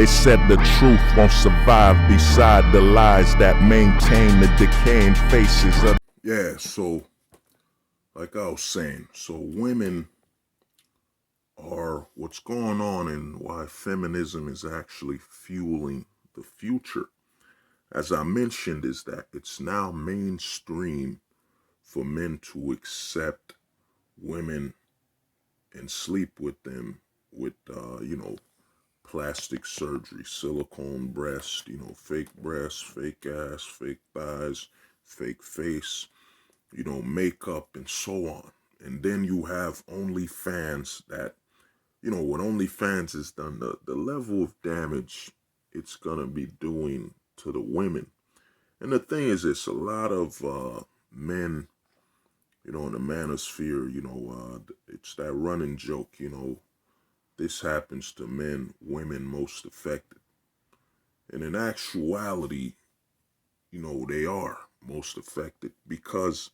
They said the truth won't survive beside the lies that maintain the decaying faces of... Yeah, so like I was saying, so women are what's going on and why feminism is actually fueling the future. As I mentioned, is that it's now mainstream for men to accept women and sleep with them with, plastic surgery, silicone breast, fake breasts, fake ass, fake thighs, fake face, makeup and so on. And then you have OnlyFans that, when OnlyFans is done, the level of damage it's going to be doing to the women. And the thing is, it's a lot of men, in the manosphere, it's that running joke, this happens to men, women most affected. And in actuality, they are most affected because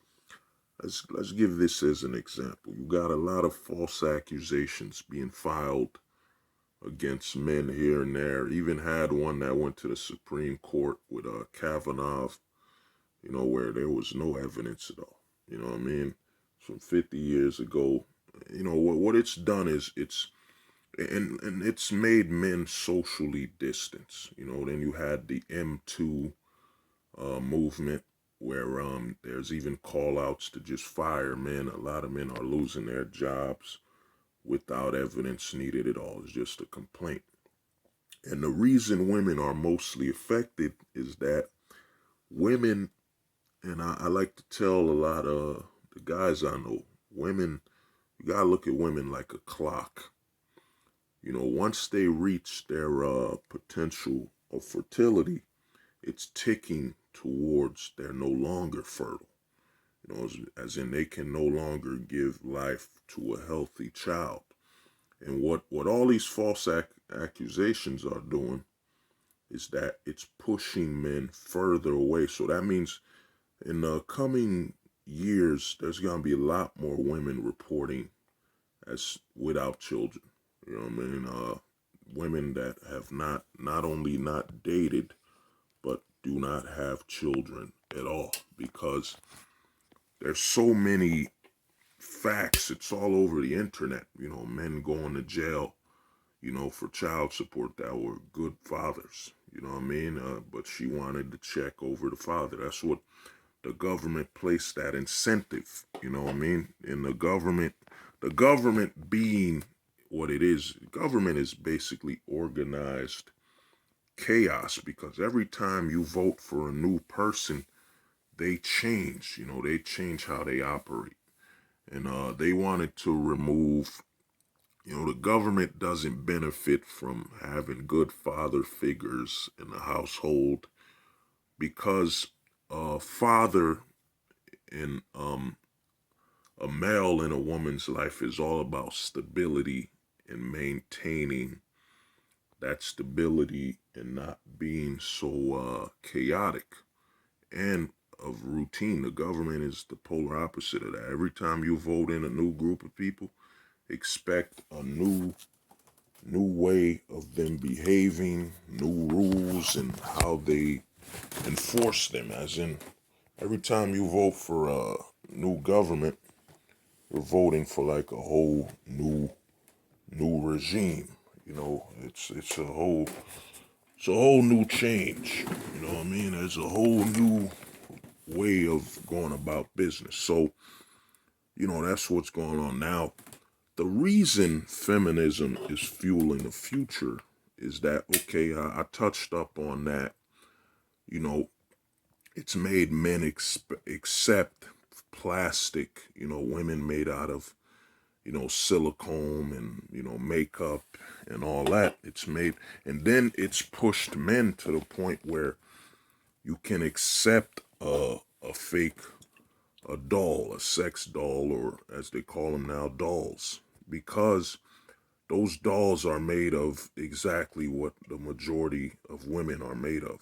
let's give this as an example. You got a lot of false accusations being filed against men here and there. Even had one that went to the Supreme Court with Kavanaugh, where there was no evidence at all. You know what I mean? From 50 years ago. What it's done is and it's made men socially distance. Then you had the M2 movement where there's even call outs to just fire men. A lot of men are losing their jobs without evidence needed at all. It's just a complaint. And the reason women are mostly affected is that women, and I like to tell a lot of the guys I know, women, you gotta look at women like a clock. Once they reach their potential of fertility, it's ticking towards they're no longer fertile. As in they can no longer give life to a healthy child. And what all these false accusations are doing is that it's pushing men further away. So that means in the coming years, there's going to be a lot more women reporting as without children. You know what I mean? Women that have not only not dated, but do not have children at all, because there's so many facts. It's all over the internet. Men going to jail, for child support that were good fathers. You know what I mean? But she wanted to check over the father. That's what the government placed that incentive. You know what I mean? In the government being what it is, government is basically organized chaos, because every time you vote for a new person, they change. They change how they operate. And they wanted to remove, the government doesn't benefit from having good father figures in the household, because a father in a male in a woman's life is all about stability and maintaining that stability and not being so chaotic and of routine. The government is the polar opposite of that. Every time you vote in a new group of people, expect a new way of them behaving, new rules, and how they enforce them. As in, every time you vote for a new government, you're voting for like a whole new regime. It's a whole new change. You know what I mean? There's a whole new way of going about business. So, that's what's going on now. The reason feminism is fueling the future is that, okay, I touched up on that. It's made men accept plastic, women made out of, silicone and, makeup and all that. And then it's pushed men to the point where you can accept a fake, a doll, a sex doll, or as they call them now, dolls, because those dolls are made of exactly what the majority of women are made of.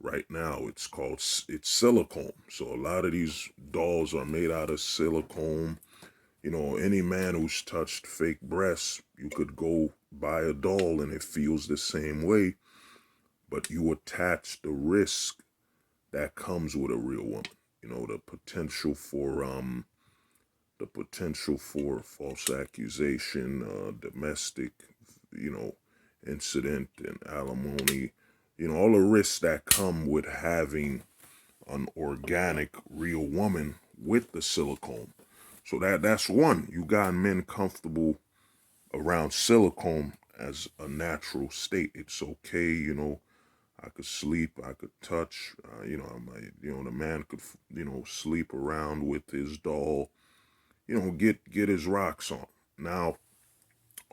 Right now it's silicone. So a lot of these dolls are made out of silicone. You know, any man who's touched fake breasts, you could go buy a doll and it feels the same way, but you attach the risk that comes with a real woman. You know, the potential for false accusation, domestic, you know, incident and alimony, you know, all the risks that come with having an organic real woman with the silicone. So that's one. You got men comfortable around silicone as a natural state. It's okay, you know. I could sleep, I could touch, you know, the man could, you know, sleep around with his doll, you know, get his rocks on. Now,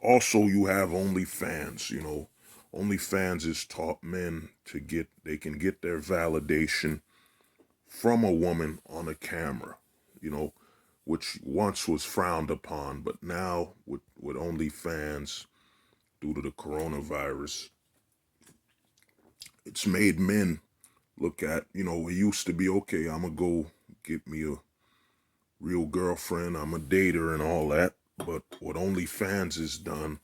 also you have OnlyFans, you know. OnlyFans is taught men to they can get their validation from a woman on a camera, you know, which once was frowned upon, but now with OnlyFans, due to the coronavirus, it's made men look at, you know, it used to be, okay, I'm going to go get me a real girlfriend, I'm a dater and all that, but what OnlyFans has done,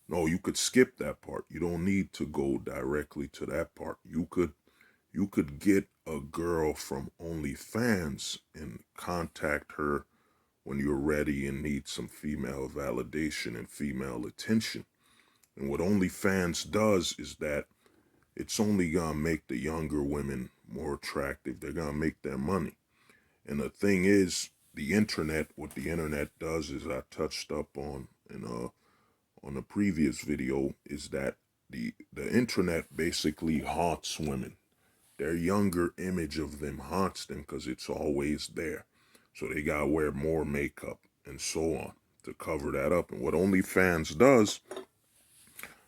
no, you could skip that part. You don't need to go directly to that part. You could get a girl from OnlyFans and contact her when you're ready and need some female validation and female attention. And what OnlyFans does is that it's only gonna make the younger women more attractive. They're gonna make their money. And the thing is, what the internet does is I touched up on a previous video, is that the internet basically haunts women. Their younger image of them haunts them because it's always there. So they gotta wear more makeup and so on to cover that up. And what OnlyFans does,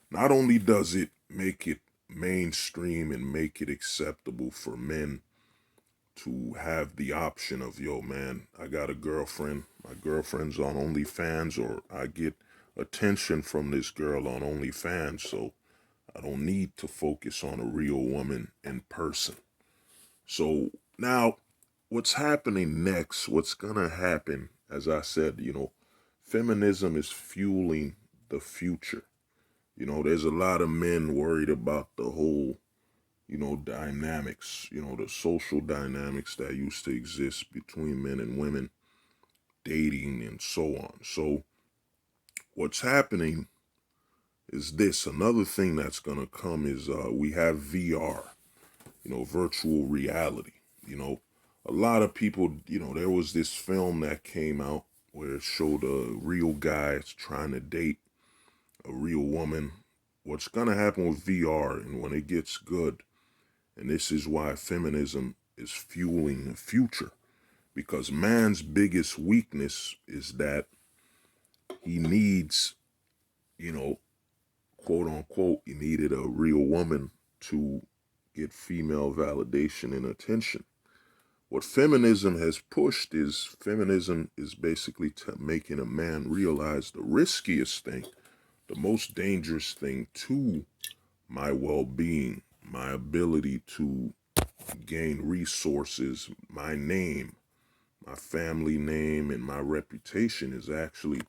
not only does it make it mainstream and make it acceptable for men to have the option of, yo, man, I got a girlfriend, my girlfriend's on OnlyFans, or I get attention from this girl on OnlyFans, so I don't need to focus on a real woman in person. So now, what's happening next, what's gonna happen, as I said, you know, feminism is fueling the future. You know, there's a lot of men worried about the whole, you know, dynamics, you know, the social dynamics that used to exist between men and women, dating and so on. So what's happening is this. Another thing that's going to come is we have VR, you know, virtual reality. You know, a lot of people, you know, there was this film that came out where it showed a real guy trying to date a real woman. What's going to happen with VR, and when it gets good, and this is why feminism is fueling the future, because man's biggest weakness is that he needs, you know, quote unquote, he needed a real woman to get female validation and attention. What feminism is basically making a man realize the riskiest thing, the most dangerous thing to my well-being, my ability to gain resources, my name, my family name, and my reputation is actually,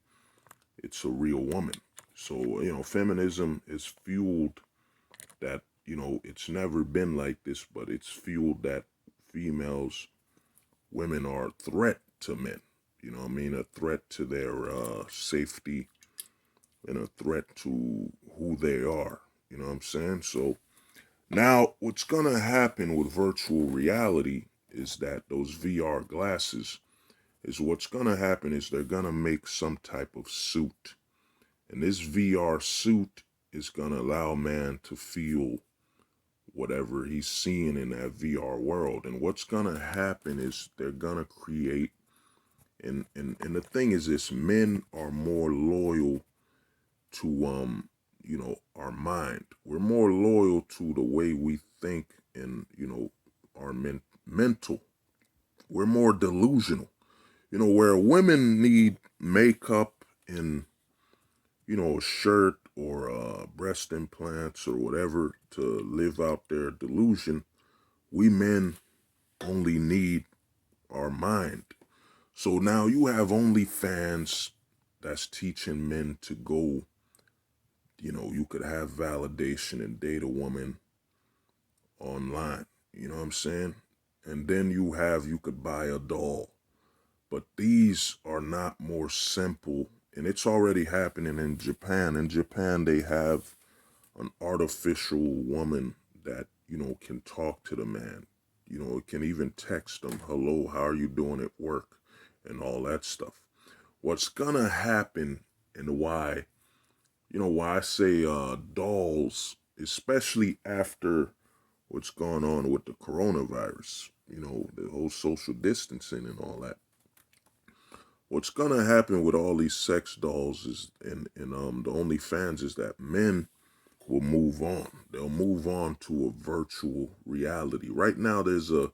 it's a real woman. So, you know, feminism is fueled that, you know, it's never been like this, but it's fueled that females, women are a threat to men. You know what I mean? A threat to their safety and a threat to who they are. You know what I'm saying? So now what's going to happen with virtual reality is that those VR glasses, is what's going to happen is they're going to make some type of suit. And this VR suit is going to allow man to feel whatever he's seeing in that VR world. And what's going to happen is they're going to create, and the thing is this, men are more loyal to, you know, our mind. We're more loyal to the way we think and, you know, our mental. We're more delusional. You know, where women need makeup and, you know, a shirt or breast implants or whatever to live out their delusion, we men only need our mind. So now you have OnlyFans that's teaching men to go, you could have validation and date a woman online. You know what I'm saying? And then you could buy a doll. But these are not more simple. And it's already happening in Japan. In Japan, they have an artificial woman that, can talk to the man. It can even text them, hello, how are you doing at work? And all that stuff. What's gonna happen and why I say dolls, especially after what's going on with the coronavirus, the whole social distancing and all that. What's gonna happen with all these sex dolls is and the OnlyFans is that men will move on. They'll move on to a virtual reality. Right now there's a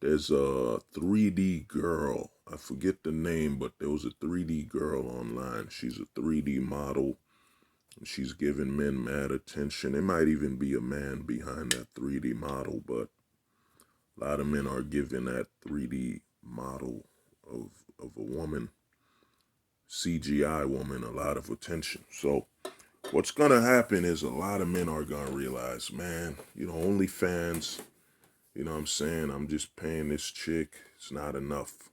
3D girl. I forget the name, but there was a 3D girl online. She's a 3D model. She's giving men mad attention. It might even be a man behind that 3D model, but a lot of men are giving that 3D model of a woman, CGI woman, a lot of attention. So what's gonna happen is a lot of men are gonna realize, man, OnlyFans, what I'm saying? I'm just paying this chick. It's not enough.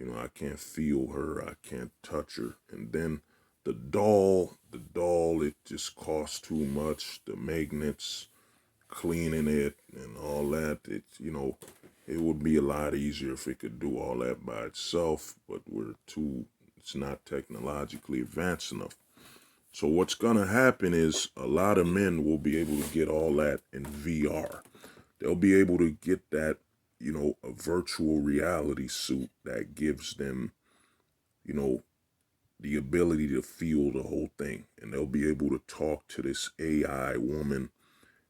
I can't feel her. I can't touch her. And then the doll, it just costs too much. The magnets, cleaning it and all that. It would be a lot easier if it could do all that by itself, but it's not technologically advanced enough. So what's gonna happen is a lot of men will be able to get all that in VR. They'll be able to get that, a virtual reality suit that gives them, you know, the ability to feel the whole thing. And they'll be able to talk to this AI woman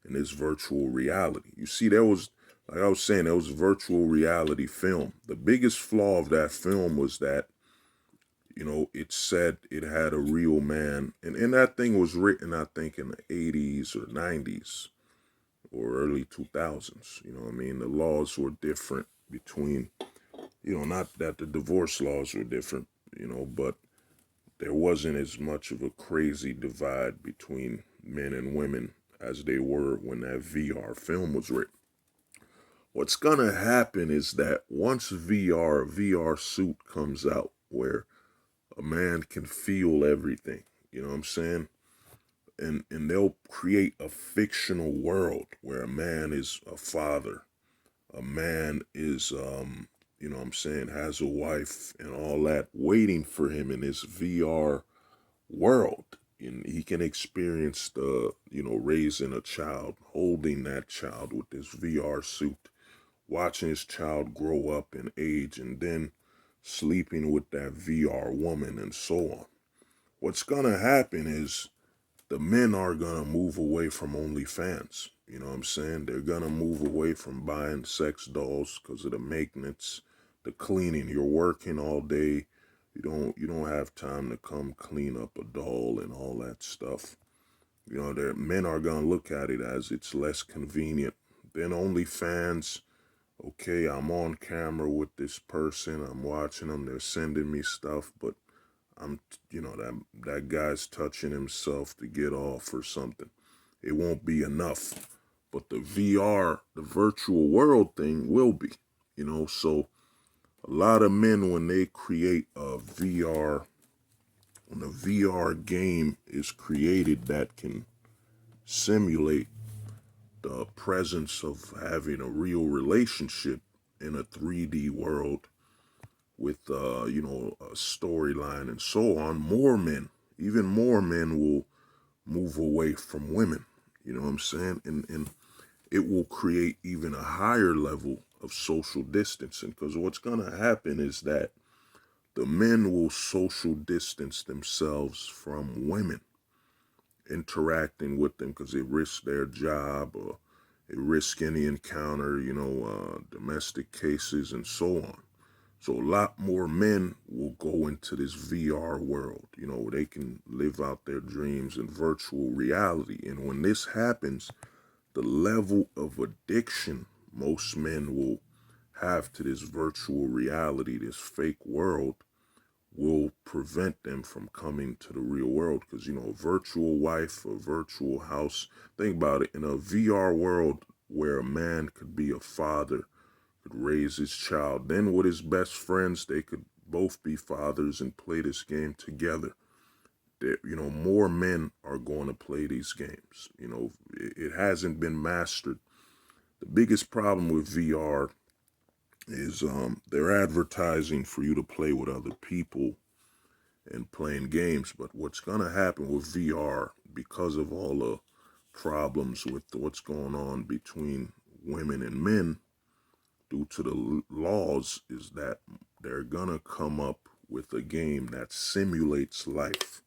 in this virtual reality. You see, like I was saying, there was a virtual reality film. The biggest flaw of that film was that, it said it had a real man. And that thing was written, I think, in the 80s or 90s or early 2000s. You know what I mean? The laws were different between, not that the divorce laws were different, but there wasn't as much of a crazy divide between men and women as they were when that VR film was written. What's gonna happen is that once a VR suit comes out where a man can feel everything, you know what I'm saying? And they'll create a fictional world where a man is a father, a man is what I'm saying, has a wife and all that waiting for him in this VR world. And he can experience raising a child, holding that child with this VR suit, watching his child grow up in age, and then sleeping with that VR woman and so on. What's gonna happen is the men are gonna move away from OnlyFans. You know what I'm saying? They're gonna move away from buying sex dolls because of the maintenance, the cleaning. You're working all day. You don't have time to come clean up a doll and all that stuff. Their men are gonna look at it as it's less convenient. Then OnlyFans, okay, I'm on camera with this person. I'm watching them. They're sending me stuff, but that guy's touching himself to get off or something. It won't be enough. But the VR, the virtual world thing will be, so a lot of men, when they create when a VR game is created that can simulate the presence of having a real relationship in a 3D world with, a storyline and so on, even more men will move away from women. You know what I'm saying? And it will create even a higher level of social distancing, because what's going to happen is that the men will social distance themselves from women interacting with them because they risk their job or they risk any encounter, domestic cases and so on. So a lot more men will go into this VR world, they can live out their dreams in virtual reality. And when this happens, the level of addiction most men will have to this virtual reality, this fake world, will prevent them from coming to the real world. Because, a virtual wife, a virtual house, think about it, in a VR world where a man could be a father, could raise his child, then with his best friends, they could both be fathers and play this game together. More men are going to play these games. It hasn't been mastered. The biggest problem with VR is they're advertising for you to play with other people and playing games. But what's going to happen with VR, because of all the problems with what's going on between women and men due to the laws, is that they're going to come up with a game that simulates life.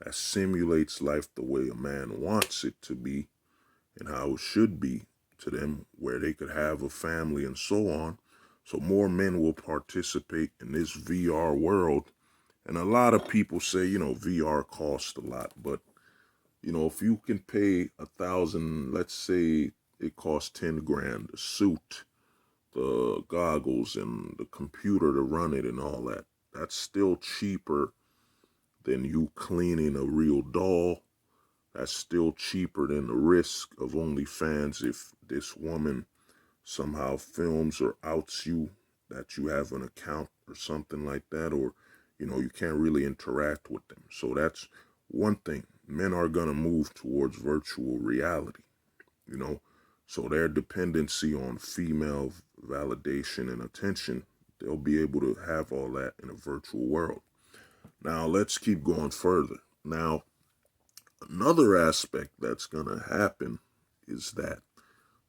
That simulates life the way a man wants it to be and how it should be to them, where they could have a family and so on. So more men will participate in this VR world. And a lot of people say, VR costs a lot, but if you can pay 1,000, let's say it costs 10 grand, the suit, the goggles, and the computer to run it and all that, that's still cheaper than you cleaning a real doll. That's still cheaper than the risk of OnlyFans if this woman somehow films or outs you that you have an account or something like that, or you can't really interact with them. So that's one thing. Men are going to move towards virtual reality, so their dependency on female validation and attention, they'll be able to have all that in a virtual world. Now let's keep going further. Now, another aspect that's going to happen is that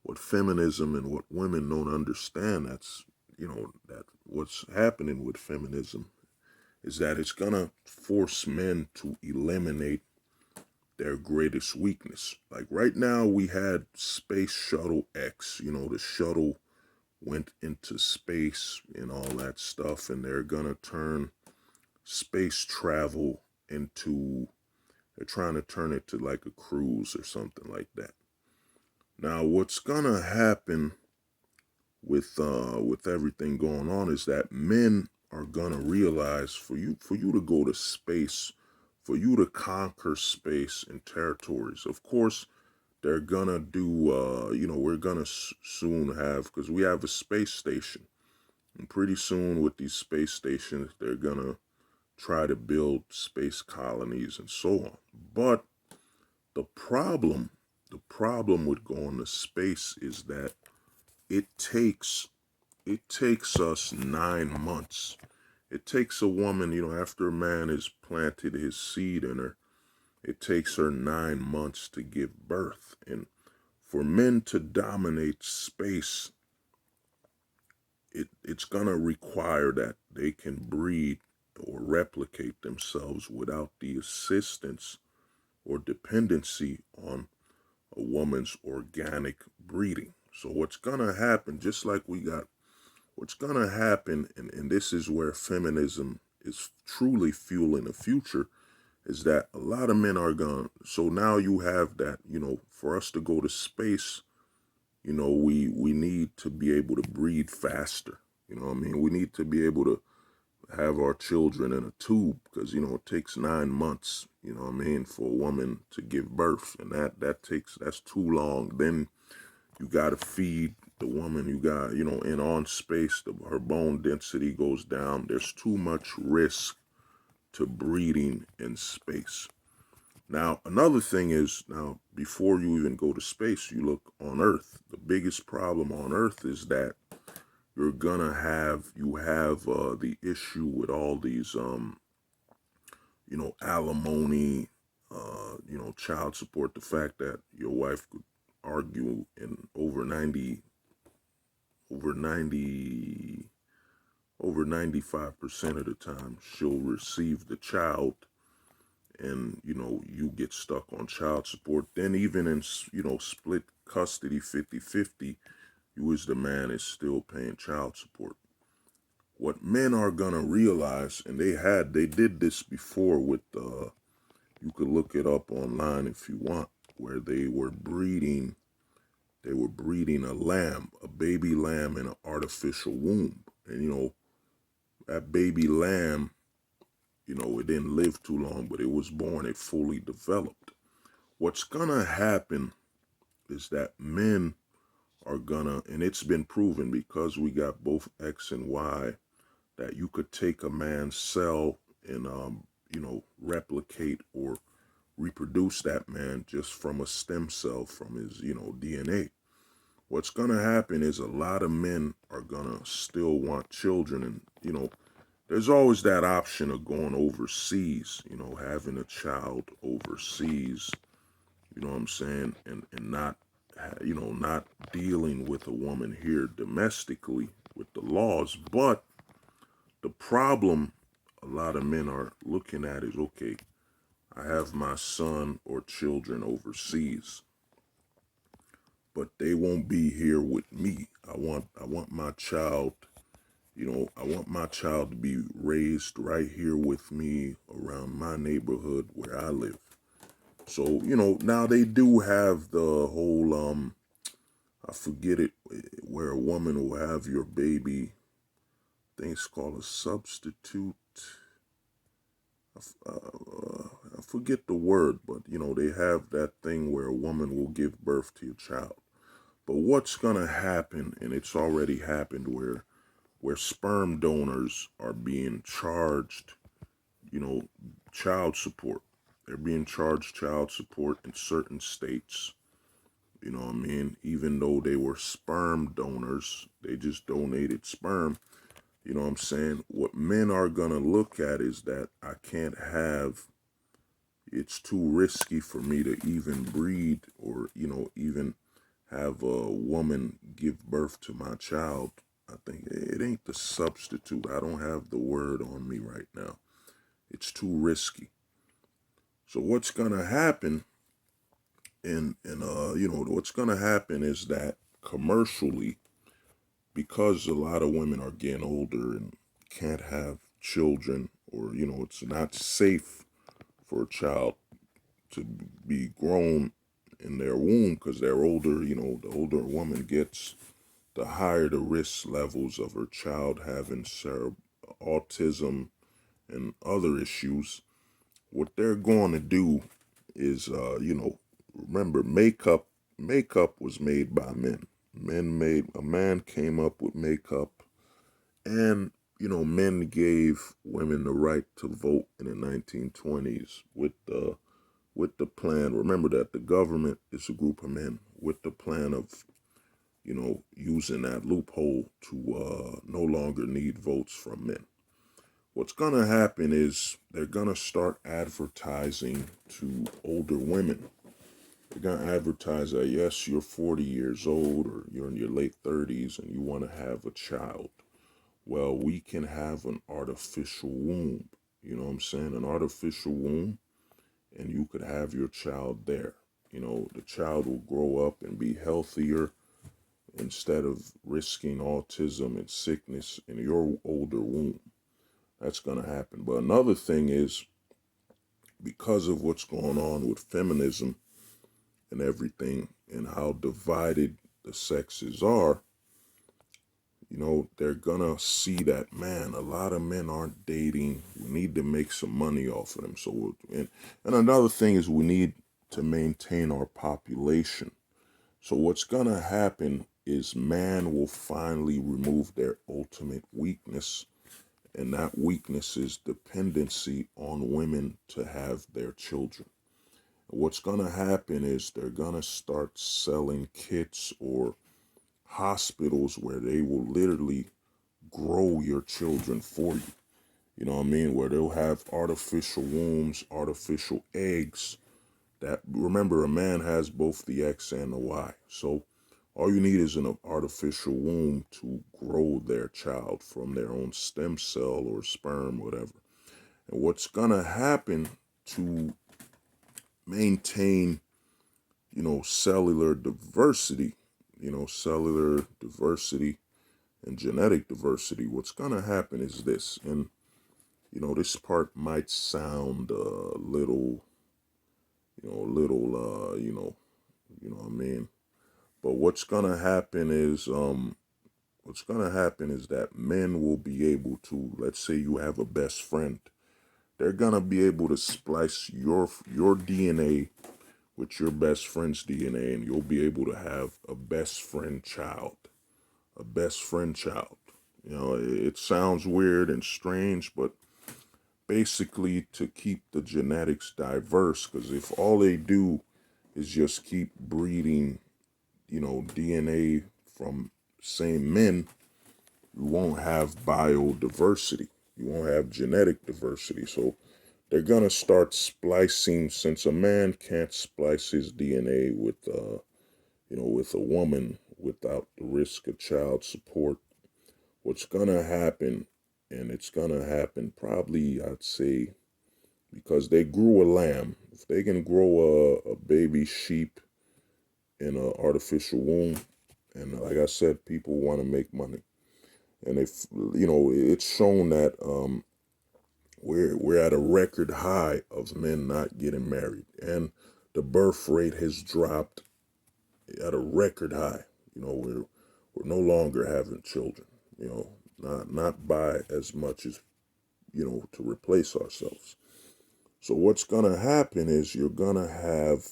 what feminism and what women don't understand, that what's happening with feminism is that it's going to force men to eliminate their greatest weakness. Like right now we had Space Shuttle X, the shuttle went into space and all that stuff, and they're going to turn space travel into, they're trying to turn it to like a cruise or something like that. Now, what's gonna happen with everything going on is that men are gonna realize, for you to go to space, for you to conquer space and territories. Of course, they're gonna do. We're gonna soon have, because we have a space station, and pretty soon with these space stations, they're gonna try to build space colonies and so on. But the problem, with going to space is that it takes us 9 months. It takes a woman, after a man has planted his seed in her, it takes her 9 months to give birth. And for men to dominate space, it's gonna require that they can breed or replicate themselves without the assistance or dependency on a woman's organic breeding. So what's gonna happen, just like what's gonna happen, and this is where feminism is truly fueling the future, is that a lot of men are gone. So now you have that, for us to go to space, we need to be able to breed faster. You know what I mean? We need to be able to have our children in a tube, because it takes 9 months, for a woman to give birth, and that's too long. Then you got to feed the woman, you got, and on space, her bone density goes down. There's too much risk to breeding in space. Now, another thing is, now before you even go to space, you look on Earth. The biggest problem on Earth is that you have the issue with all these alimony, child support. The fact that your wife could argue in over 90 over 95% of the time she'll receive the child, and you get stuck on child support. Then even in split custody 50-50, you as the man is still paying child support. What men are gonna realize, and they did this before with you could look it up online if you want, where they were breeding They were breeding a lamb, a baby lamb in an artificial womb. And, that baby lamb, it didn't live too long, but it was born, it fully developed. What's gonna happen is that men are gonna, and it's been proven because we got both X and Y, that you could take a man's cell and, replicate or reproduce that man just from a stem cell from his, DNA. What's gonna happen is a lot of men are gonna still want children, and there's always that option of going overseas, having a child overseas, you know what I'm saying, and not, not dealing with a woman here domestically with the laws. But the problem a lot of men are looking at is, okay, I have my son or children overseas, but they won't be here with me. I want my child, I want my child to be raised right here with me around my neighborhood where I live. So, now they do have the whole, I forget it, where a woman will have your baby. I think it's called a substitute. I forget the word, but, they have that thing where a woman will give birth to your child. But what's going to happen, and it's already happened, where sperm donors are being charged, child support. They're being charged child support in certain states. You know what I mean? Even though they were sperm donors, they just donated sperm. You know what I'm saying? What men are going to look at is that I can't have, it's too risky for me to even breed or, even have a woman give birth to my child. I think it ain't the substitute. I don't have the word on me right now. It's too risky. So what's gonna happen, what's gonna happen is that commercially, because a lot of women are getting older and can't have children, or it's not safe for a child to be grown in their womb because they're older. The older a woman gets, the higher the risk levels of her child having autism and other issues. What they're going to do is, remember, makeup was made by men. A man came up with makeup, and, men gave women the right to vote in the 1920s with the plan. Remember that the government is a group of men with the plan of, using that loophole to no longer need votes from men. What's going to happen is they're going to start advertising to older women. They're going to advertise that, yes, you're 40 years old or you're in your late 30s and you want to have a child. Well, we can have an artificial womb. You know what I'm saying? An artificial womb, and you could have your child there. The child will grow up and be healthier instead of risking autism and sickness in your older womb. That's going to happen. But another thing is, because of what's going on with feminism and everything and how divided the sexes are, they're going to see that, man, a lot of men aren't dating. We need to make some money off of them. So, and another thing is we need to maintain our population. So what's going to happen is man will finally remove their ultimate weakness, and that weakness is dependency on women to have their children. What's going to happen is they're going to start selling kits or hospitals where they will literally grow your children for you. You know what I mean? Where they'll have artificial wombs, artificial eggs. That, remember, a man has both the X and the Y. So all you need is an artificial womb to grow their child from their own stem cell or sperm, whatever. And what's gonna happen to maintain, cellular diversity, and genetic diversity, what's gonna happen is this. And, this part might sound a little, you know what I mean? But what's gonna happen is that men will be able to, let's say you have a best friend, they're gonna be able to splice your DNA with your best friend's DNA, and you'll be able to have a best friend child. A best friend child. You know, it sounds weird and strange, but basically to keep the genetics diverse, because if all they do is just keep breeding, DNA from same men, you won't have biodiversity. You won't have genetic diversity. So they're gonna start splicing, since a man can't splice his DNA with a woman without the risk of child support. What's gonna happen, and it's gonna happen probably, I'd say, because they grew a lamb. If they can grow a baby sheep in an artificial womb, and like I said, people want to make money, and if it's shown that we're at a record high of men not getting married, and the birth rate has dropped at a record high. We're no longer having children. Not by as much as to replace ourselves. So what's gonna happen is you're gonna have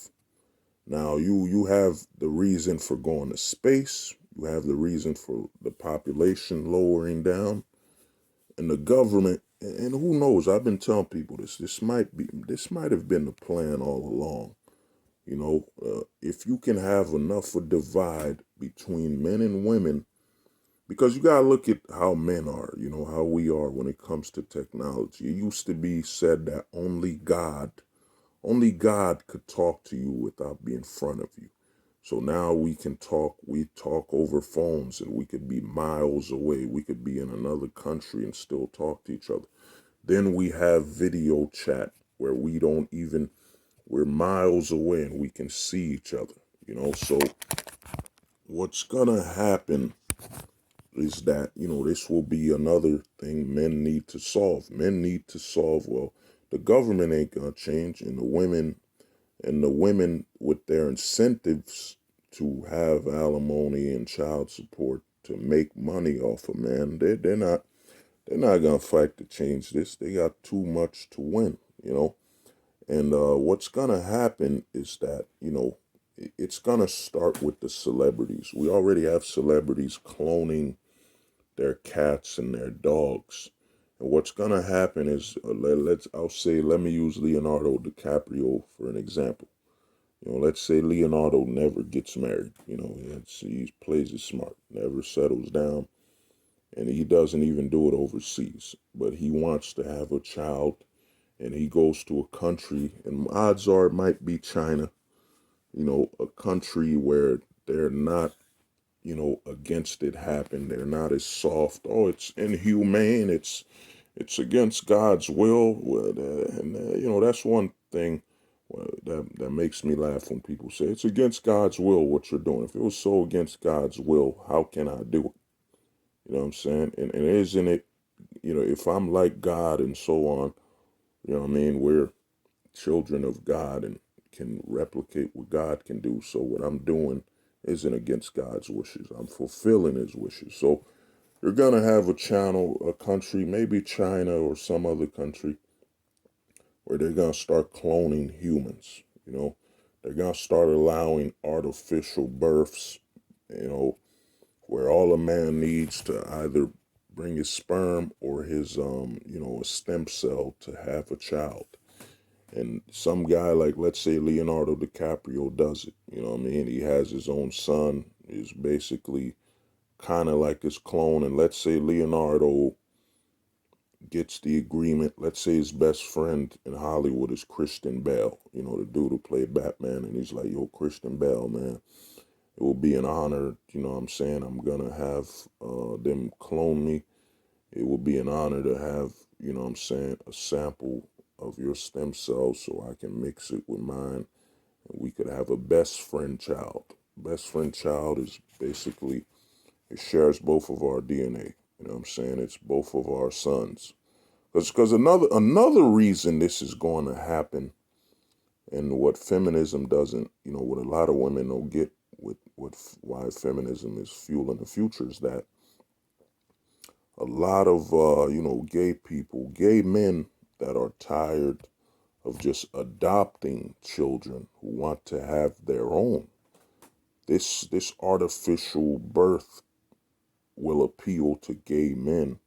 now you have the reason for going to space. You have the reason for the population lowering down, and the government. And who knows? I've been telling people this. This might have been the plan all along. If you can have enough of a divide between men and women, because you gotta look at how men are, how we are when it comes to technology. It used to be said that only God could talk to you without being in front of you. So now we talk over phones, and we could be miles away. We could be in another country and still talk to each other. Then we have video chat where we're miles away and we can see each other, So what's gonna happen is that, this will be another thing men need to solve. Men need to solve, well, the government ain't gonna change, and the women with their incentives to have alimony and child support to make money off of man, they're not gonna fight to change this. They got too much to win, And what's gonna happen is that, it's gonna start with the celebrities. We already have celebrities cloning their cats and their dogs. And what's gonna happen is, let me use Leonardo DiCaprio for an example. Let's say Leonardo never gets married. He plays it smart, never settles down, and he doesn't even do it overseas. But he wants to have a child, and he goes to a country, and odds are it might be China, a country where they're not, against it happen. They're not as soft. Oh, it's inhumane. It's against God's will. And that's one thing that makes me laugh when people say it's against God's will what you're doing. If it was so against God's will, how can I do it? You know what I'm saying? And isn't it, if I'm like God and so on, what I mean? We're children of God and can replicate what God can do. So what I'm doing isn't against God's wishes. I'm fulfilling his wishes. So you're going to have a country, maybe China or some other country, where they're going to start cloning humans. They're going to start allowing artificial births, where all a man needs to either bring his sperm or his, a stem cell to have a child. And some guy like, let's say, Leonardo DiCaprio does it. You know what I mean? He has his own son, is basically kind of like his clone. And let's say Leonardo gets the agreement. Let's say his best friend in Hollywood is Christian Bale, the dude who played Batman. And he's like, yo, Christian Bale, man, it will be an honor. You know what I'm saying? I'm going to have them clone me. It will be an honor to have, a sample of your stem cells so I can mix it with mine, and we could have a best friend child. Best friend child is basically, it shares both of our DNA. You know what I'm saying? It's both of our sons. Because another reason this is going to happen, and what feminism doesn't, what a lot of women don't get with what why feminism is fueling the future is that a lot of gay people, gay men that are tired of just adopting children who want to have their own. This artificial birth will appeal to gay men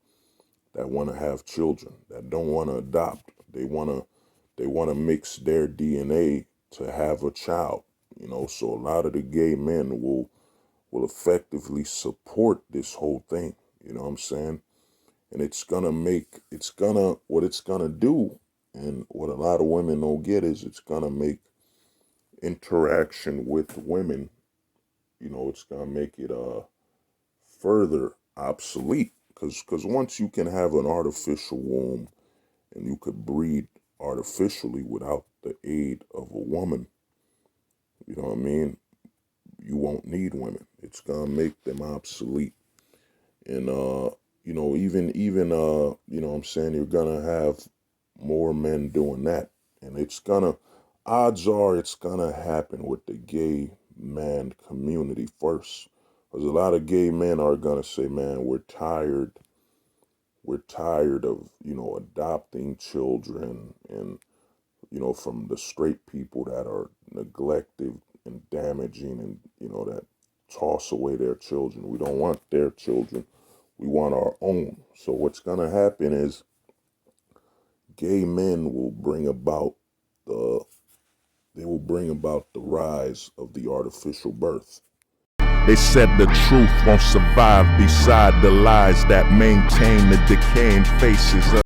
that want to have children, that don't want to adopt. They want to mix their DNA to have a child. So a lot of the gay men will effectively support this whole thing. You know what I'm saying? And what it's gonna do, and what a lot of women don't get is it's gonna make interaction with women, it's gonna make it further obsolete. Cause once you can have an artificial womb and you could breed artificially without the aid of a woman, you know what I mean? You won't need women. It's gonna make them obsolete. And even what I'm saying, you're gonna have more men doing that. And odds are it's gonna happen with the gay man community first. Because a lot of gay men are gonna say, man, we're tired of, adopting children and, from the straight people that are neglective and damaging and, that toss away their children. We don't want their children. We want our own. So what's going to happen is gay men will bring about the rise of the artificial birth. They said the truth won't survive beside the lies that maintain the decaying faces of